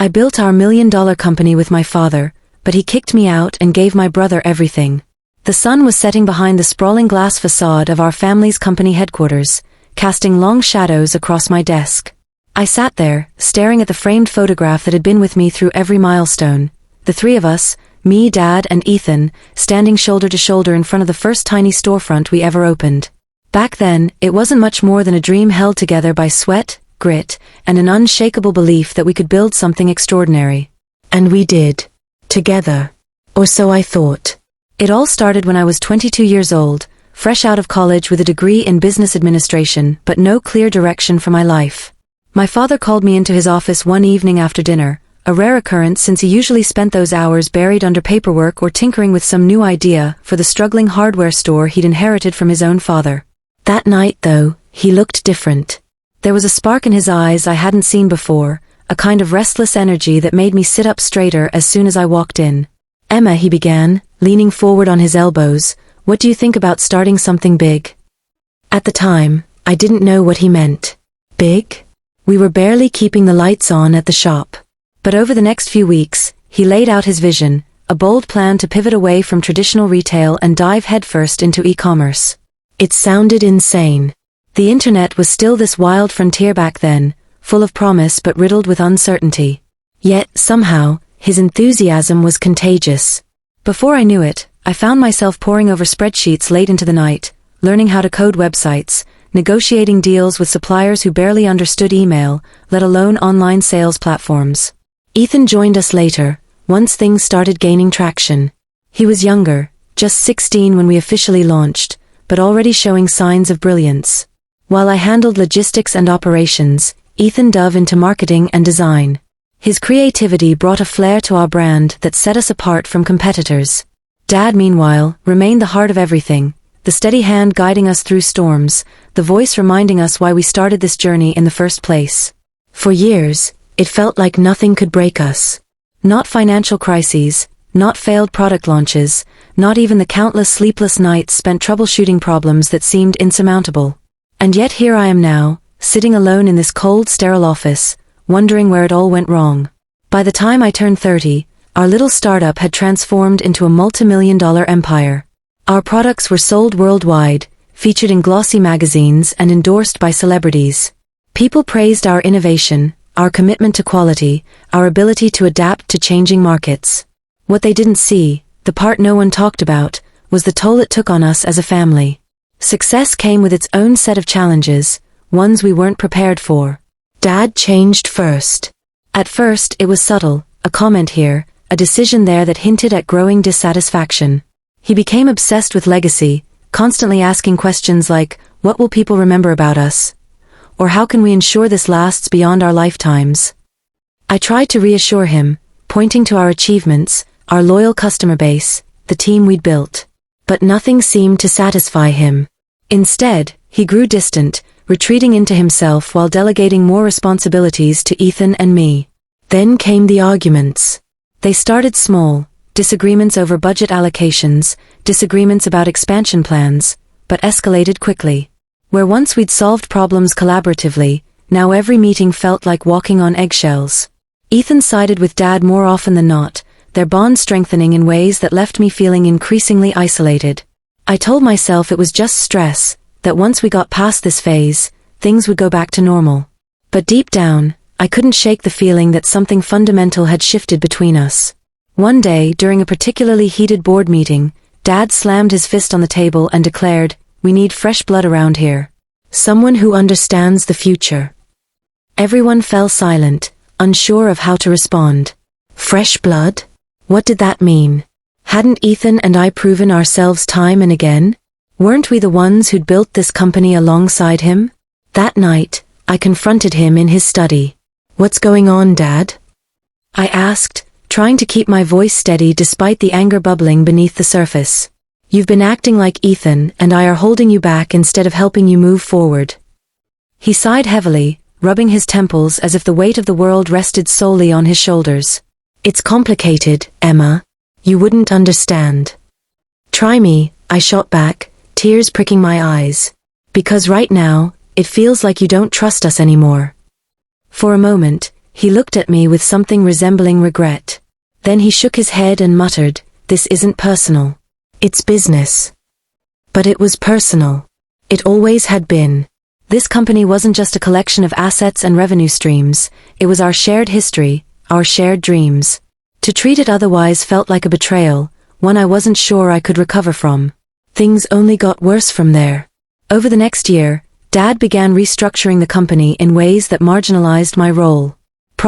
I built our $1 million company with my father, but he kicked me out and gave my brother everything. The sun was setting behind the sprawling glass facade of our family's company headquarters, casting long shadows across my desk. I sat there, staring at the framed photograph that had been with me through every milestone. The three of us, me, Dad, and Ethan, standing shoulder to shoulder in front of the first tiny storefront we ever opened. Back then, it wasn't much more than a dream held together by sweat, grit, and an unshakable belief that we could build something extraordinary. And we did. Together. Or so I thought. It all started when I was 22 years old, fresh out of college with a degree in business administration, but no clear direction for my life. My father called me into his office one evening after dinner, a rare occurrence since he usually spent those hours buried under paperwork or tinkering with some new idea for the struggling hardware store he'd inherited from his own father. That night, though, he looked different. There was a spark in his eyes I hadn't seen before, a kind of restless energy that made me sit up straighter as soon as I walked in. "Emma," he began, leaning forward on his elbows, "what do you think about starting something big?" At the time, I didn't know what he meant. Big? We were barely keeping the lights on at the shop. But over the next few weeks, he laid out his vision, a bold plan to pivot away from traditional retail and dive headfirst into e-commerce. It sounded insane. The internet was still this wild frontier back then, full of promise but riddled with uncertainty. Yet, somehow, his enthusiasm was contagious. Before I knew it, I found myself poring over spreadsheets late into the night, learning how to code websites, negotiating deals with suppliers who barely understood email, let alone online sales platforms. Ethan joined us later, once things started gaining traction. He was younger, just 16 when we officially launched, but already showing signs of brilliance. While I handled logistics and operations, Ethan dove into marketing and design. His creativity brought a flair to our brand that set us apart from competitors. Dad, meanwhile, remained the heart of everything, the steady hand guiding us through storms, the voice reminding us why we started this journey in the first place. For years, it felt like nothing could break us. Not financial crises, not failed product launches, not even the countless sleepless nights spent troubleshooting problems that seemed insurmountable. And yet here I am now, sitting alone in this cold, sterile office, wondering where it all went wrong. By the time I turned 30, our little startup had transformed into a multi-million-dollar empire. Our products were sold worldwide, featured in glossy magazines and endorsed by celebrities. People praised our innovation, our commitment to quality, our ability to adapt to changing markets. What they didn't see, the part no one talked about, was the toll it took on us as a family. Success came with its own set of challenges, ones we weren't prepared for. Dad changed first. At first, it was subtle, a comment here, a decision there that hinted at growing dissatisfaction. He became obsessed with legacy, constantly asking questions like, what will people remember about us? Or how can we ensure this lasts beyond our lifetimes? I tried to reassure him, pointing to our achievements, our loyal customer base, the team we'd built. But nothing seemed to satisfy him. Instead, he grew distant, retreating into himself while delegating more responsibilities to Ethan and me. Then came the arguments. They started small, disagreements over budget allocations, disagreements about expansion plans, but escalated quickly. Where once we'd solved problems collaboratively, now every meeting felt like walking on eggshells. Ethan sided with Dad more often than not, their bond strengthening in ways that left me feeling increasingly isolated. I told myself it was just stress, that once we got past this phase, things would go back to normal. But deep down, I couldn't shake the feeling that something fundamental had shifted between us. One day, during a particularly heated board meeting, Dad slammed his fist on the table and declared, "We need fresh blood around here. Someone who understands the future." Everyone fell silent, unsure of how to respond. Fresh blood? What did that mean? Hadn't Ethan and I proven ourselves time and again? Weren't we the ones who'd built this company alongside him? That night, I confronted him in his study. "What's going on, Dad?" I asked, trying to keep my voice steady despite the anger bubbling beneath the surface. "You've been acting like Ethan and I are holding you back instead of helping you move forward." He sighed heavily, rubbing his temples as if the weight of the world rested solely on his shoulders. "It's complicated, Emma. You wouldn't understand." "Try me," I shot back, tears pricking my eyes. "Because right now, it feels like you don't trust us anymore." For a moment, He looked at me with something resembling regret. Then he shook his head and muttered, "This isn't personal. It's business." But it was personal. It always had been. This company wasn't just a collection of assets and revenue streams, it was our shared history, our shared dreams. To treat it otherwise felt like a betrayal, one I wasn't sure I could recover from. Things only got worse from there. Over the next year, Dad began restructuring the company in ways that marginalized my role.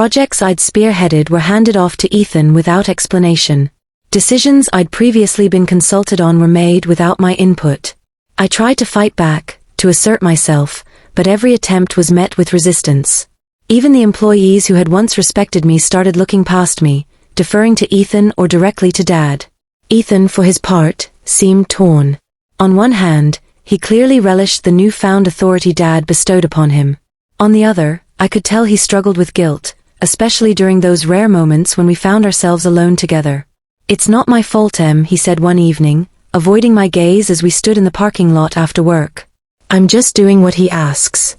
Projects I'd spearheaded were handed off to Ethan without explanation. Decisions I'd previously been consulted on were made without my input. I tried to fight back, to assert myself, but every attempt was met with resistance. Even the employees who had once respected me started looking past me, deferring to Ethan or directly to Dad. Ethan, for his part, seemed torn. On one hand, he clearly relished the newfound authority Dad bestowed upon him. On the other, I could tell he struggled with guilt, especially during those rare moments when we found ourselves alone together. "It's not my fault, Em," he said one evening, avoiding my gaze as we stood in the parking lot after work. "I'm just doing what he asks."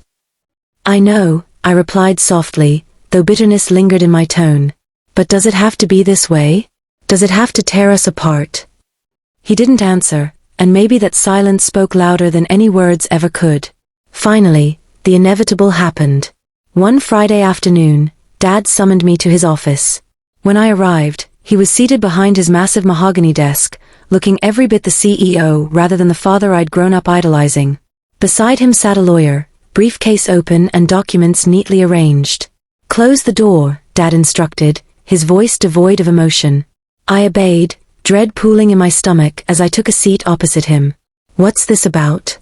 "I know," I replied softly, though bitterness lingered in my tone. "But does it have to be this way? Does it have to tear us apart?" He didn't answer, and maybe that silence spoke louder than any words ever could. Finally, the inevitable happened. One Friday afternoon, Dad summoned me to his office. When I arrived, he was seated behind his massive mahogany desk, looking every bit the CEO rather than the father I'd grown up idolizing. Beside him sat a lawyer, briefcase open and documents neatly arranged. "Close the door," Dad instructed, his voice devoid of emotion. I obeyed, dread pooling in my stomach as I took a seat opposite him. "What's this about?"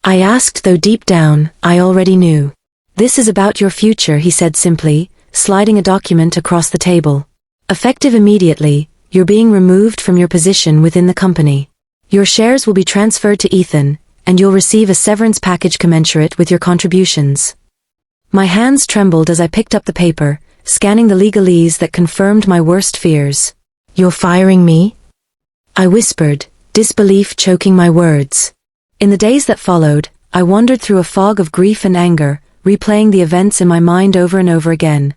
I asked, though deep down, I already knew. "This is about your future," he said simply, sliding a document across the table. "Effective immediately, you're being removed from your position within the company. Your shares will be transferred to Ethan, and you'll receive a severance package commensurate with your contributions." My hands trembled as I picked up the paper, scanning the legalese that confirmed my worst fears. "You're firing me?" I whispered, disbelief choking my words. In the days that followed, I wandered through a fog of grief and anger, replaying the events in my mind over and over again.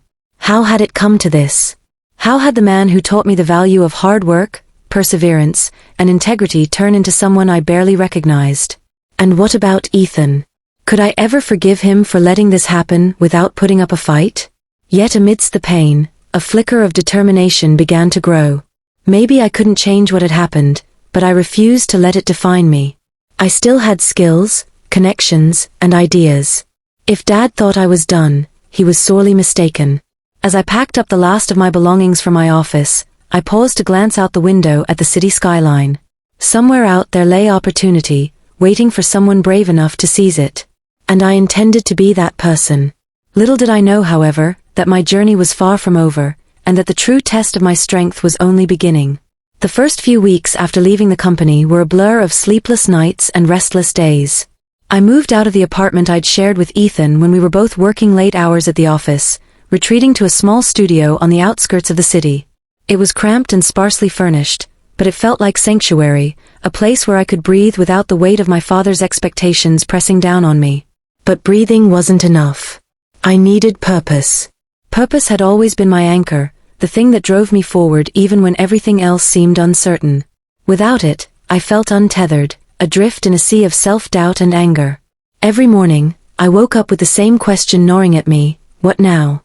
How had it come to this? How had the man who taught me the value of hard work, perseverance, and integrity turned into someone I barely recognized? And what about Ethan? Could I ever forgive him for letting this happen without putting up a fight? Yet amidst the pain, a flicker of determination began to grow. Maybe I couldn't change what had happened, but I refused to let it define me. I still had skills, connections, and ideas. If Dad thought I was done, he was sorely mistaken. As I packed up the last of my belongings from my office, I paused to glance out the window at the city skyline. Somewhere out there lay opportunity, waiting for someone brave enough to seize it. And I intended to be that person. Little did I know, however, that my journey was far from over, and that the true test of my strength was only beginning. The first few weeks after leaving the company were a blur of sleepless nights and restless days. I moved out of the apartment I'd shared with Ethan when we were both working late hours at the office, retreating to a small studio on the outskirts of the city. It was cramped and sparsely furnished, but it felt like sanctuary, a place where I could breathe without the weight of my father's expectations pressing down on me. But breathing wasn't enough. I needed purpose. Purpose had always been my anchor, the thing that drove me forward even when everything else seemed uncertain. Without it, I felt untethered, adrift in a sea of self-doubt and anger. Every morning, I woke up with the same question gnawing at me: what now?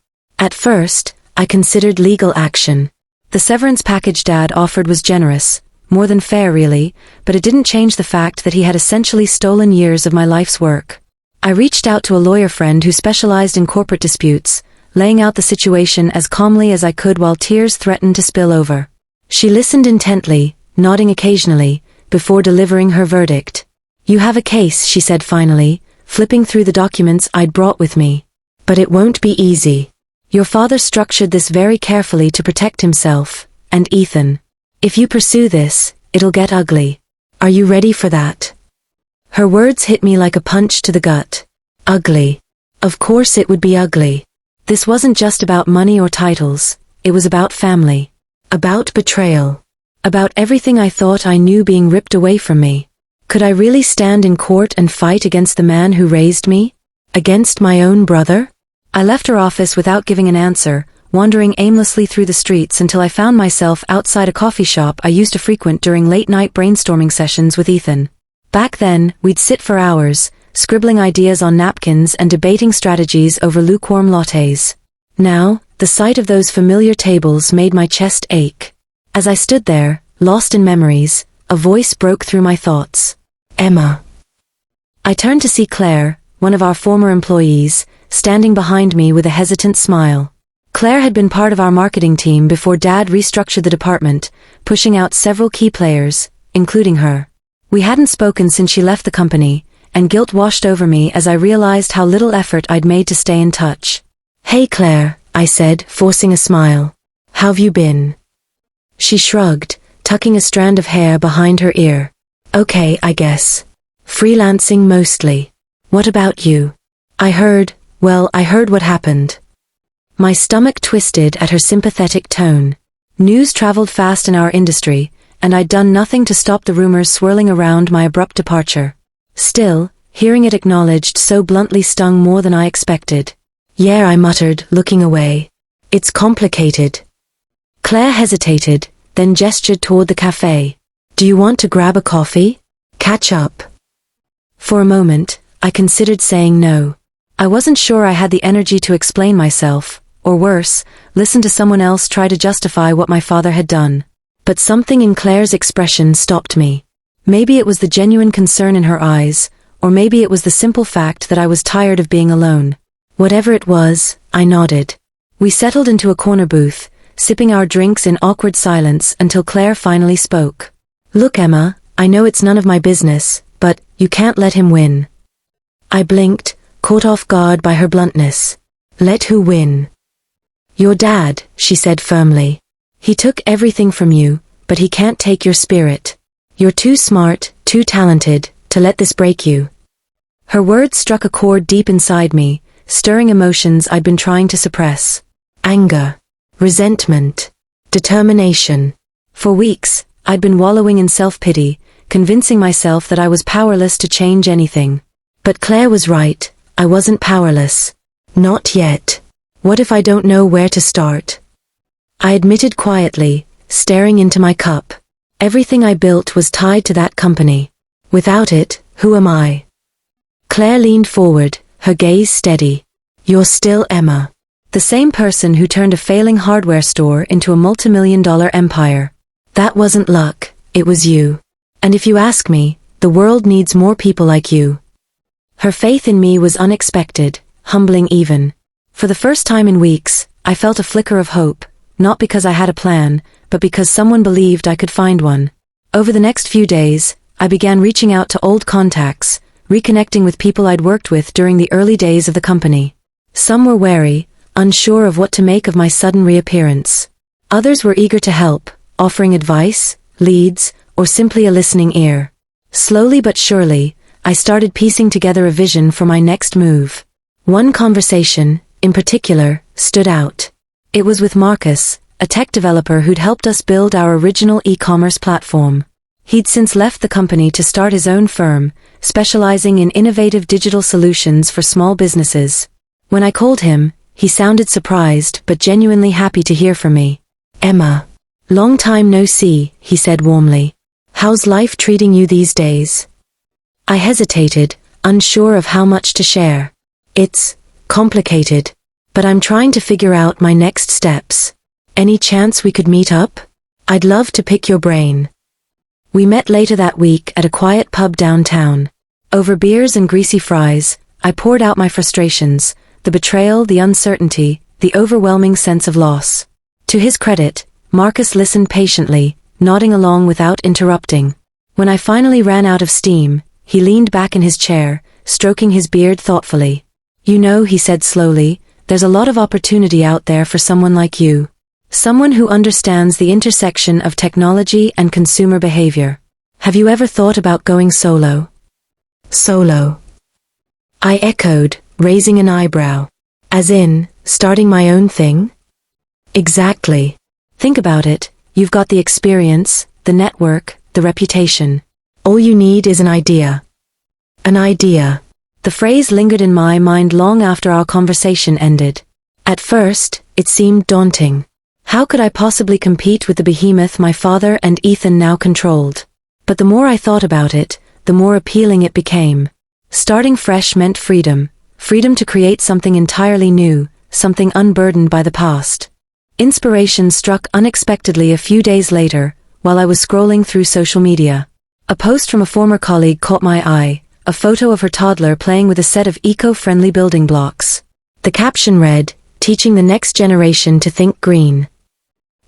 At first, I considered legal action. The severance package Dad offered was generous, more than fair really, but it didn't change the fact that he had essentially stolen years of my life's work. I reached out to a lawyer friend who specialized in corporate disputes, laying out the situation as calmly as I could while tears threatened to spill over. She listened intently, nodding occasionally, before delivering her verdict. "You have a case," she said finally, flipping through the documents I'd brought with me. "But it won't be easy. Your father structured this very carefully to protect himself, and Ethan. If you pursue this, it'll get ugly. Are you ready for that?" Her words hit me like a punch to the gut. Ugly. Of course it would be ugly. This wasn't just about money or titles, it was about family. About betrayal. About everything I thought I knew being ripped away from me. Could I really stand in court and fight against the man who raised me? Against my own brother? I left her office without giving an answer, wandering aimlessly through the streets until I found myself outside a coffee shop I used to frequent during late-night brainstorming sessions with Ethan. Back then, we'd sit for hours, scribbling ideas on napkins and debating strategies over lukewarm lattes. Now, the sight of those familiar tables made my chest ache. As I stood there, lost in memories, a voice broke through my thoughts. "Emma." I turned to see Claire, one of our former employees, standing behind me with a hesitant smile. Claire had been part of our marketing team before Dad restructured the department, pushing out several key players, including her. We hadn't spoken since she left the company, and guilt washed over me as I realized how little effort I'd made to stay in touch. "Hey Claire," I said, forcing a smile. "How've you been?" She shrugged, tucking a strand of hair behind her ear. "Okay, I guess. Freelancing mostly. What about you?" I heard what happened." My stomach twisted at her sympathetic tone. News traveled fast in our industry, and I'd done nothing to stop the rumors swirling around my abrupt departure. Still, hearing it acknowledged so bluntly stung more than I expected. "Yeah," I muttered, looking away. "It's complicated." Claire hesitated, then gestured toward the cafe. "Do you want to grab a coffee? Catch up?" For a moment, I considered saying no. I wasn't sure I had the energy to explain myself, or worse, listen to someone else try to justify what my father had done. But something in Claire's expression stopped me. Maybe it was the genuine concern in her eyes, or maybe it was the simple fact that I was tired of being alone. Whatever it was, I nodded. We settled into a corner booth, sipping our drinks in awkward silence until Claire finally spoke. "Look, Emma, I know it's none of my business, but you can't let him win." I blinked, caught off guard by her bluntness. "Let who win?" "Your dad," she said firmly. "He took everything from you, but he can't take your spirit. You're too smart, too talented, to let this break you." Her words struck a chord deep inside me, stirring emotions I'd been trying to suppress. Anger, resentment, determination. For weeks, I'd been wallowing in self-pity, convincing myself that I was powerless to change anything. But Claire was right, I wasn't powerless. Not yet. What if I don't know where to start? I admitted quietly, staring into my cup. Everything I built was tied to that company. Without it, who am I? Claire leaned forward, her gaze steady. "You're still Emma. The same person who turned a failing hardware store into a multimillion-dollar empire. That wasn't luck, it was you. And if you ask me, the world needs more people like you." Her faith in me was unexpected, humbling even. For the first time in weeks, I felt a flicker of hope, not because I had a plan, but because someone believed I could find one. Over the next few days, I began reaching out to old contacts, reconnecting with people I'd worked with during the early days of the company. Some were wary, unsure of what to make of my sudden reappearance. Others were eager to help, offering advice, leads, or simply a listening ear. Slowly but surely, I started piecing together a vision for my next move. One conversation, in particular, stood out. It was with Marcus, a tech developer who'd helped us build our original e-commerce platform. He'd since left the company to start his own firm, specializing in innovative digital solutions for small businesses. When I called him, he sounded surprised but genuinely happy to hear from me. "Emma, long time no see," he said warmly. "How's life treating you these days?" I hesitated, unsure of how much to share. "It's complicated, but I'm trying to figure out my next steps. Any chance we could meet up? I'd love to pick your brain." We met later that week at a quiet pub downtown. Over beers and greasy fries, I poured out my frustrations, the betrayal, the uncertainty, the overwhelming sense of loss. To his credit, Marcus listened patiently, nodding along without interrupting. When I finally ran out of steam, he leaned back in his chair, stroking his beard thoughtfully. "You know," he said slowly, "there's a lot of opportunity out there for someone like you. Someone who understands the intersection of technology and consumer behavior. Have you ever thought about going solo?" "Solo?" I echoed, raising an eyebrow. "As in, starting my own thing?" "Exactly. Think about it, you've got the experience, the network, the reputation. All you need is an idea." "An idea." The phrase lingered in my mind long after our conversation ended. At first, it seemed daunting. How could I possibly compete with the behemoth my father and Ethan now controlled? But the more I thought about it, the more appealing it became. Starting fresh meant freedom. Freedom to create something entirely new, something unburdened by the past. Inspiration struck unexpectedly a few days later, while I was scrolling through social media. A post from a former colleague caught my eye, a photo of her toddler playing with a set of eco-friendly building blocks. The caption read, "Teaching the next generation to think green."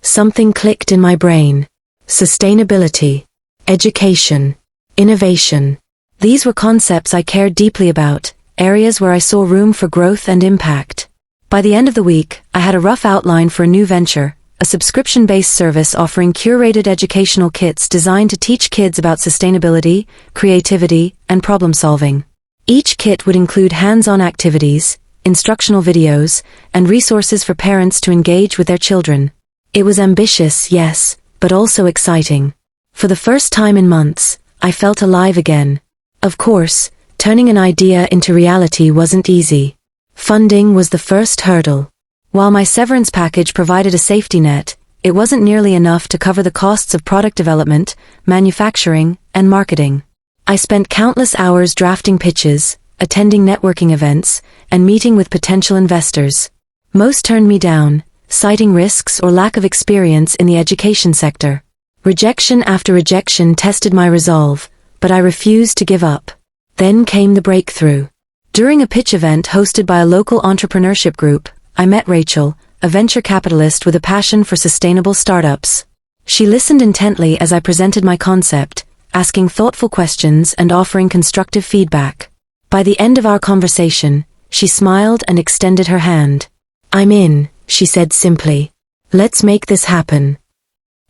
Something clicked in my brain. Sustainability, education, innovation. These were concepts I cared deeply about, areas where I saw room for growth and impact. By the end of the week, I had a rough outline for a new venture, a subscription-based service offering curated educational kits designed to teach kids about sustainability, creativity, and problem-solving. Each kit would include hands-on activities, instructional videos, and resources for parents to engage with their children. It was ambitious, yes, but also exciting. For the first time in months, I felt alive again. Of course, turning an idea into reality wasn't easy. Funding was the first hurdle. While my severance package provided a safety net, it wasn't nearly enough to cover the costs of product development, manufacturing, and marketing. I spent countless hours drafting pitches, attending networking events, and meeting with potential investors. Most turned me down, citing risks or lack of experience in the education sector. Rejection after rejection tested my resolve, but I refused to give up. Then came the breakthrough. During a pitch event hosted by a local entrepreneurship group, I met Rachel, a venture capitalist with a passion for sustainable startups. She listened intently as I presented my concept, asking thoughtful questions and offering constructive feedback. By the end of our conversation, she smiled and extended her hand. "I'm in," she said simply. "Let's make this happen."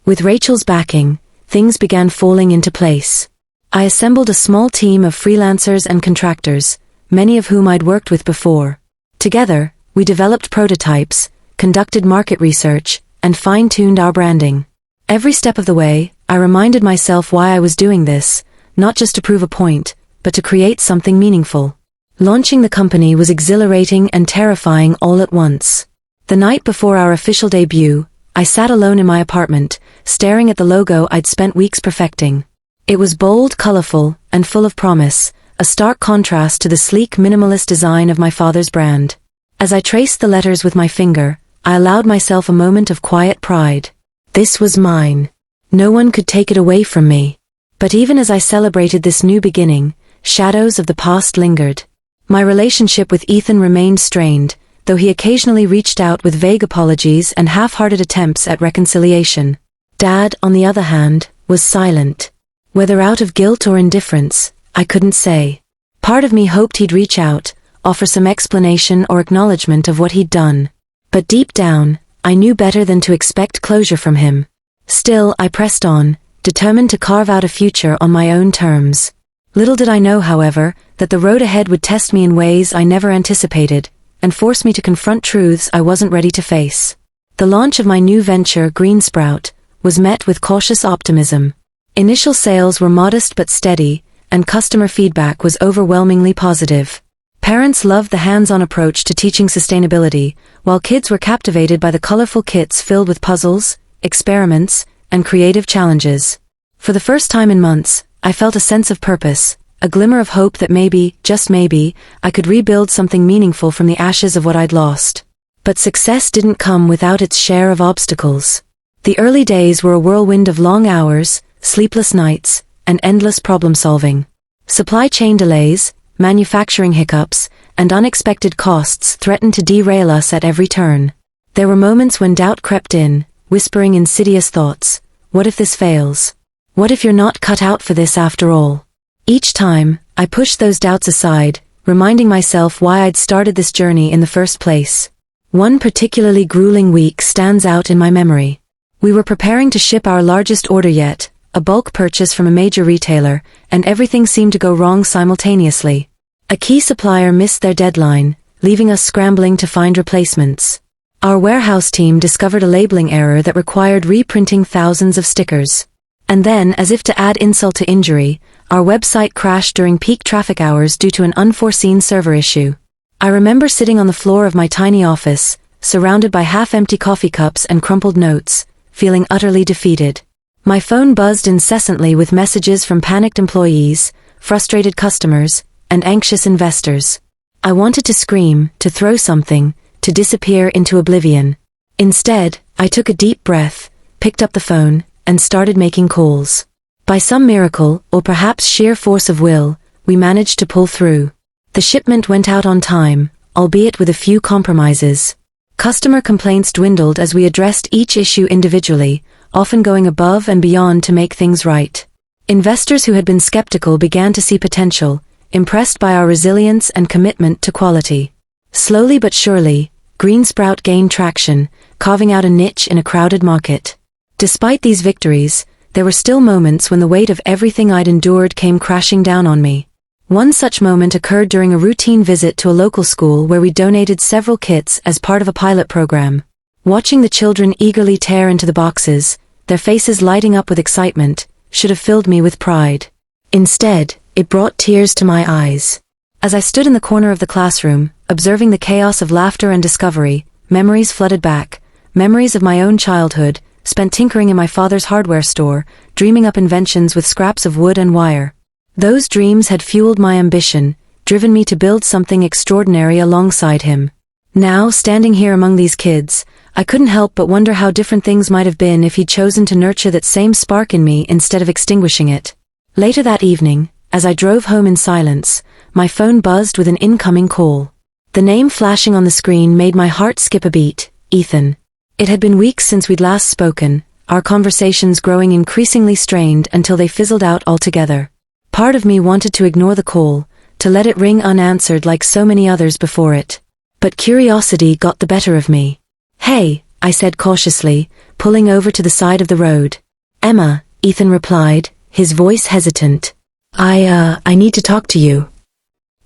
With Rachel's backing, things began falling into place. I assembled a small team of freelancers and contractors, many of whom I'd worked with before. Together, we developed prototypes, conducted market research, and fine-tuned our branding. Every step of the way, I reminded myself why I was doing this, not just to prove a point, but to create something meaningful. Launching the company was exhilarating and terrifying all at once. The night before our official debut, I sat alone in my apartment, staring at the logo I'd spent weeks perfecting. It was bold, colorful, and full of promise, a stark contrast to the sleek minimalist design of my father's brand. As I traced the letters with my finger, I allowed myself a moment of quiet pride. This was mine. No one could take it away from me. But even as I celebrated this new beginning, shadows of the past lingered. My relationship with Ethan remained strained, though he occasionally reached out with vague apologies and half-hearted attempts at reconciliation. Dad, on the other hand, was silent. Whether out of guilt or indifference, I couldn't say. Part of me hoped he'd reach out, offer some explanation or acknowledgement of what he'd done. But deep down, I knew better than to expect closure from him. Still, I pressed on, determined to carve out a future on my own terms. Little did I know, however, that the road ahead would test me in ways I never anticipated, and force me to confront truths I wasn't ready to face. The launch of my new venture, Green Sprout, was met with cautious optimism. Initial sales were modest but steady, and customer feedback was overwhelmingly positive. Parents loved the hands-on approach to teaching sustainability, while kids were captivated by the colorful kits filled with puzzles, experiments, and creative challenges. For the first time in months, I felt a sense of purpose, a glimmer of hope that maybe, just maybe, I could rebuild something meaningful from the ashes of what I'd lost. But success didn't come without its share of obstacles. The early days were a whirlwind of long hours, sleepless nights, and endless problem-solving. Supply chain delays, manufacturing hiccups, and unexpected costs threatened to derail us at every turn. There were moments when doubt crept in, whispering insidious thoughts. What if this fails? What if you're not cut out for this after all? Each time, I pushed those doubts aside, reminding myself why I'd started this journey in the first place. One particularly grueling week stands out in my memory. We were preparing to ship our largest order yet, a bulk purchase from a major retailer, and everything seemed to go wrong simultaneously. A key supplier missed their deadline, leaving us scrambling to find replacements. Our warehouse team discovered a labeling error that required reprinting thousands of stickers. And then, as if to add insult to injury, Our website crashed during peak traffic hours due to an unforeseen server issue. I remember sitting on the floor of my tiny office, surrounded by half-empty coffee cups and crumpled notes, feeling utterly defeated. My phone buzzed incessantly with messages from panicked employees, frustrated customers, and anxious investors. I wanted to scream, to throw something, to disappear into oblivion. Instead, I took a deep breath, picked up the phone, and started making calls. By some miracle, or perhaps sheer force of will, we managed to pull through. The shipment went out on time, albeit with a few compromises. Customer complaints dwindled as we addressed each issue individually, often going above and beyond to make things right. Investors who had been skeptical began to see potential, impressed by our resilience and commitment to quality. Slowly but surely, Greensprout gained traction, carving out a niche in a crowded market. Despite these victories, there were still moments when the weight of everything I'd endured came crashing down on me. One such moment occurred during a routine visit to a local school where we donated several kits as part of a pilot program. Watching the children eagerly tear into the boxes, their faces lighting up with excitement, should have filled me with pride. Instead, it brought tears to my eyes. As I stood in the corner of the classroom, observing the chaos of laughter and discovery, memories flooded back, memories of my own childhood, spent tinkering in my father's hardware store, dreaming up inventions with scraps of wood and wire. Those dreams had fueled my ambition, driven me to build something extraordinary alongside him. Now, standing here among these kids, I couldn't help but wonder how different things might have been if he'd chosen to nurture that same spark in me instead of extinguishing it. Later that evening, as I drove home in silence, my phone buzzed with an incoming call. The name flashing on the screen made my heart skip a beat, Ethan. It had been weeks since we'd last spoken, our conversations growing increasingly strained until they fizzled out altogether. Part of me wanted to ignore the call, to let it ring unanswered like so many others before it. But curiosity got the better of me. "Hey," I said cautiously, pulling over to the side of the road. "Emma," Ethan replied, his voice hesitant. I need to talk to you."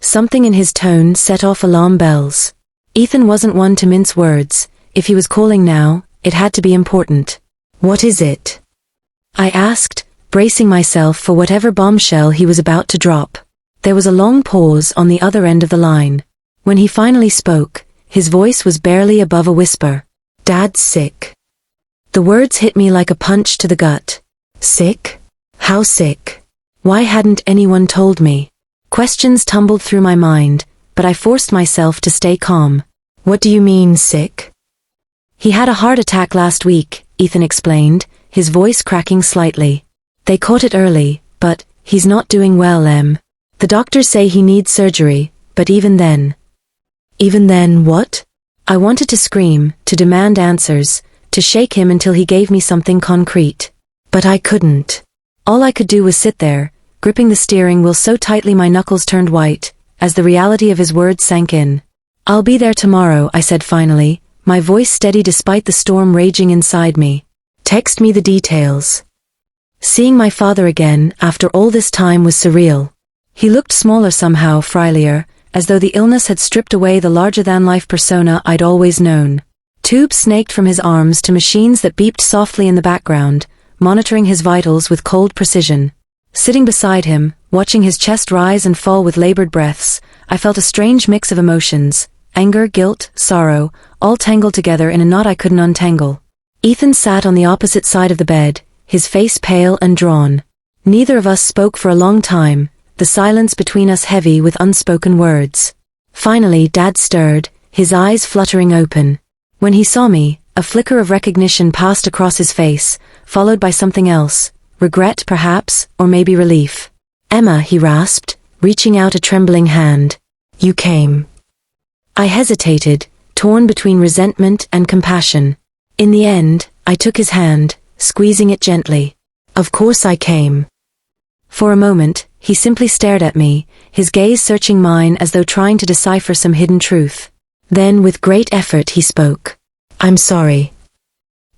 Something in his tone set off alarm bells. Ethan wasn't one to mince words. If he was calling now, it had to be important. "What is it?" I asked, bracing myself for whatever bombshell he was about to drop. There was a long pause on the other end of the line. When he finally spoke, his voice was barely above a whisper. "Dad's sick." The words hit me like a punch to the gut. Sick? How sick? Why hadn't anyone told me? Questions tumbled through my mind, but I forced myself to stay calm. "What do you mean, sick?" "He had a heart attack last week," Ethan explained, his voice cracking slightly. "They caught it early, but he's not doing well, Em. The doctors say he needs surgery, but even then..." "Even then what?" I wanted to scream, to demand answers, to shake him until he gave me something concrete. But I couldn't. All I could do was sit there, gripping the steering wheel so tightly my knuckles turned white, as the reality of his words sank in. "I'll be there tomorrow," I said finally, my voice steady despite the storm raging inside me. "Text me the details." Seeing my father again after all this time was surreal. He looked smaller somehow, frilier, as though the illness had stripped away the larger-than-life persona I'd always known. Tubes snaked from his arms to machines that beeped softly in the background, monitoring his vitals with cold precision. Sitting beside him, watching his chest rise and fall with labored breaths, I felt a strange mix of emotions, anger, guilt, sorrow, all tangled together in a knot I couldn't untangle. Ethan sat on the opposite side of the bed, his face pale and drawn. Neither of us spoke for a long time, the silence between us heavy with unspoken words. Finally, Dad stirred, his eyes fluttering open. When he saw me, a flicker of recognition passed across his face, followed by something else, regret perhaps, or maybe relief. "Emma," he rasped, reaching out a trembling hand. "You came." I hesitated, torn between resentment and compassion. In the end, I took his hand, squeezing it gently. "Of course I came." For a moment, he simply stared at me, his gaze searching mine as though trying to decipher some hidden truth. Then, with great effort, he spoke. "I'm sorry."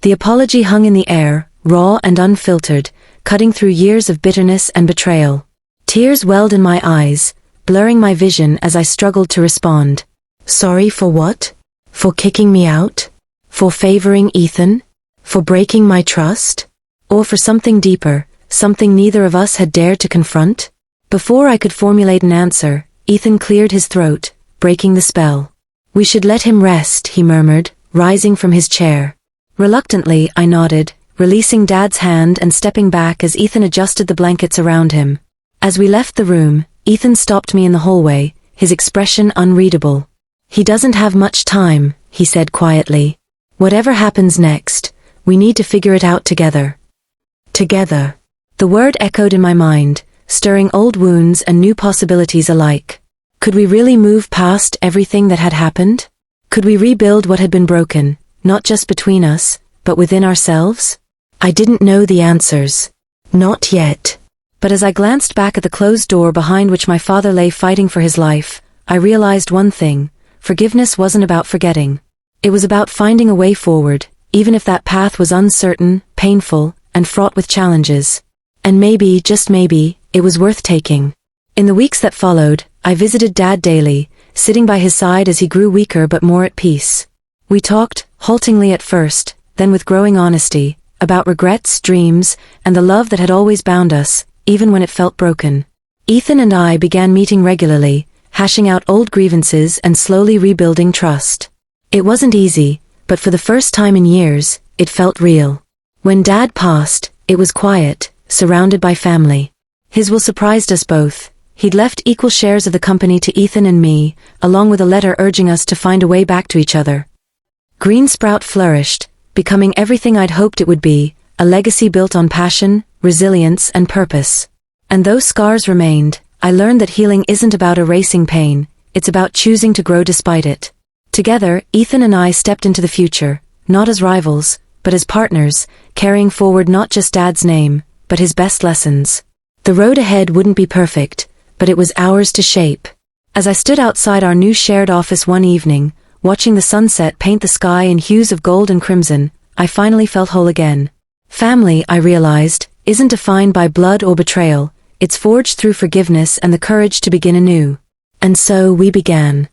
The apology hung in the air, raw and unfiltered, cutting through years of bitterness and betrayal. Tears welled in my eyes, blurring my vision as I struggled to respond. "Sorry for what? For kicking me out? For favoring Ethan? For breaking my trust? Or for something deeper, something neither of us had dared to confront?" Before I could formulate an answer, Ethan cleared his throat, breaking the spell. "We should let him rest," he murmured, rising from his chair. Reluctantly, I nodded, releasing Dad's hand and stepping back as Ethan adjusted the blankets around him. As we left the room, Ethan stopped me in the hallway, his expression unreadable. "He doesn't have much time," he said quietly. "Whatever happens next, we need to figure it out together." Together. The word echoed in my mind, stirring old wounds and new possibilities alike. Could we really move past everything that had happened? Could we rebuild what had been broken, not just between us, but within ourselves? I didn't know the answers. Not yet. But as I glanced back at the closed door behind which my father lay fighting for his life, I realized one thing: forgiveness wasn't about forgetting. It was about finding a way forward, even if that path was uncertain, painful, and fraught with challenges. And maybe, just maybe, it was worth taking. In the weeks that followed, I visited Dad daily, sitting by his side as he grew weaker but more at peace. We talked, haltingly at first, then with growing honesty, about regrets, dreams, and the love that had always bound us, even when it felt broken. Ethan and I began meeting regularly, hashing out old grievances and slowly rebuilding trust. It wasn't easy, but for the first time in years, it felt real. When Dad passed, it was quiet, surrounded by family. His will surprised us both. He'd left equal shares of the company to Ethan and me, along with a letter urging us to find a way back to each other. Green Sprout flourished, becoming everything I'd hoped it would be, a legacy built on passion, resilience, and purpose. And though scars remained, I learned that healing isn't about erasing pain, it's about choosing to grow despite it. Together, Ethan and I stepped into the future, not as rivals, but as partners, carrying forward not just Dad's name, but his best lessons. The road ahead wouldn't be perfect, but it was ours to shape. As I stood outside our new shared office one evening, watching the sunset paint the sky in hues of gold and crimson, I finally felt whole again. Family, I realized, isn't defined by blood or betrayal, it's forged through forgiveness and the courage to begin anew. And so we began.